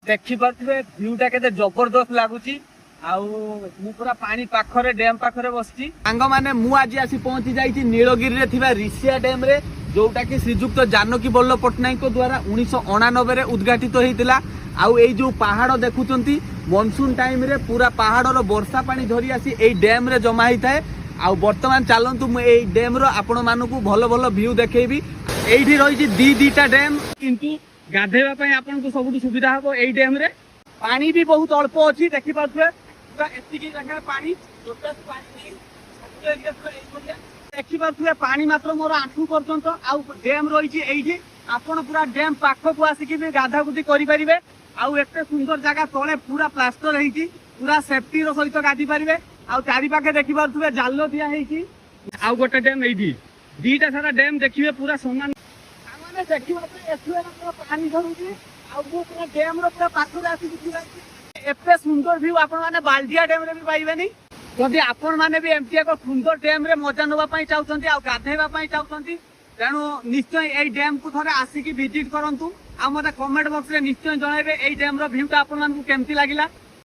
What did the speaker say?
ଦେଖିପାରୁଥିବେ ଭ୍ୟୁଟା କେତେ ଜବରଦସ୍ତ ଲାଗୁଛି। ଆଉ ମୁଁ ପୁରା ପାଣି ପାଖରେ ଡ୍ୟାମ ପାଖରେ ବସିଛି। ସାଙ୍ଗମାନେ ମୁଁ ଆଜି ଆସି ପହଞ୍ଚି ଯାଇଛି ନୀଳଗିରିରେ ଥିବା ରିଷିଆ ଡ୍ୟାମ ରେ, ଯୋଉଟା କି ଶ୍ରୀଯୁକ୍ତ ଜାନକୀ ବଲ୍ଲଭ ପଟ୍ଟନାୟକଙ୍କ ଦ୍ୱାରା 1989 ରେ ଉଦ୍ଘାଟିତ ହେଇଥିଲା। ଆଉ ଏଇ ଯୋଉ ପାହାଡ ଦେଖୁଛନ୍ତି ମନସୁନ ଟାଇମ ରେ ପୁରା ପାହାଡର ବର୍ଷା ପାଣି ଝରି ଆସି ଏଇ ଡ୍ୟାମ ରେ ଜମା ହେଇଥାଏ। ଆଉ ବର୍ତ୍ତମାନ ଚାଲନ୍ତୁ ମୁଁ ଏଇ ଡ୍ୟାମ ର ଆପଣ ମାନଙ୍କୁ ଭଲ ଭଲ ଭ୍ୟୁ ଦେଖେଇବି। ଏଇଠି ରହିଛି ଦିଟା ଡ୍ୟାମ, କିନ୍ତୁ ଗାଧେଇବା ପାଇଁ ଆପଣଙ୍କୁ ସବୁଠୁ ସୁବିଧା ହବ ଏଇ ଡ୍ୟାମ ରେ। ପାଣି ବି ବହୁତ ଅଳ୍ପ ଅଛି, ଦେଖିପାରୁଥିବେ ପୁରା ଏତିକି ଜାଗାରେ ପାଣି, ଦେଖିପାରୁଥିବେ ପାଣି ମାତ୍ର ମୋର ଆଣ୍ଠୁ ପର୍ଯ୍ୟନ୍ତ। ଆଉ ଡ୍ୟାମ ରହିଛି ଏଇଠି, ଆପଣ ପୁରା ଡ୍ୟାମ ପାଖକୁ ଆସିକି ବି ଗାଧାଗୁଧି କରିପାରିବେ। ଆଉ ଏତେ ସୁନ୍ଦର ଜାଗା, ତଳେ ପୁରା ପ୍ଲାଷ୍ଟର ହେଇଛି, ପୁରା ସେଫ୍ଟି ର ସହିତ ଗାଧି ପାରିବେ। ଆଉ ଚାରିପାଖେ ଦେଖିପାରୁଥିବେ ଜାଲ ଦିଆ ହେଇଛି। ଆଉ ଗୋଟେ ଡ୍ୟାମ ଏଇଠି, ଦିଟା ସାରା ଡ୍ୟାମ ଦେଖିବେ ପୁରା ସମାନ। ତାମାନେ ଦେଖିପାରୁଥିବେ ଏଠୁ ପୁରା ପାଣି ଝରୁଛି। ଆଉ ମୁଁ ପୁରା ଡ୍ୟାମ ର ପୁରା ପାଖରେ ଆସିକି ଛିଡ଼ା ହେଇଛି। ଏତେ ସୁନ୍ଦର ଭ୍ୟୁ ଆପଣ ମାନେ ବାଲଦିଆ ଡ୍ୟାମ ରେ ବି ପାଇବେନି। ଯଦି ଆପଣ ମାନେ ବି ଏମିତି ଏକ ସୁନ୍ଦର ଡ୍ୟାମ ରେ ମଜା ନେବା ପାଇଁ ଚାହୁଁଛନ୍ତି ଆଉ ଗାଧେଇବା ପାଇଁ ଚାହୁଁଛନ୍ତି, ତେଣୁ ନିଶ୍ଚୟ ଏଇ ଡ୍ୟାମ କୁ ଥରେ ଆସିକି ଭିଜିଟ କରନ୍ତୁ। ଆଉ ମତେ କମେଣ୍ଟ ବକ୍ସ ରେ ନିଶ୍ଚୟ ଜଣାଇବେ ଏଇ ଡ୍ୟାମ ର ଭ୍ୟୁ ଟା ଆପଣମାନଙ୍କୁ କେମିତି ଲାଗିଲା।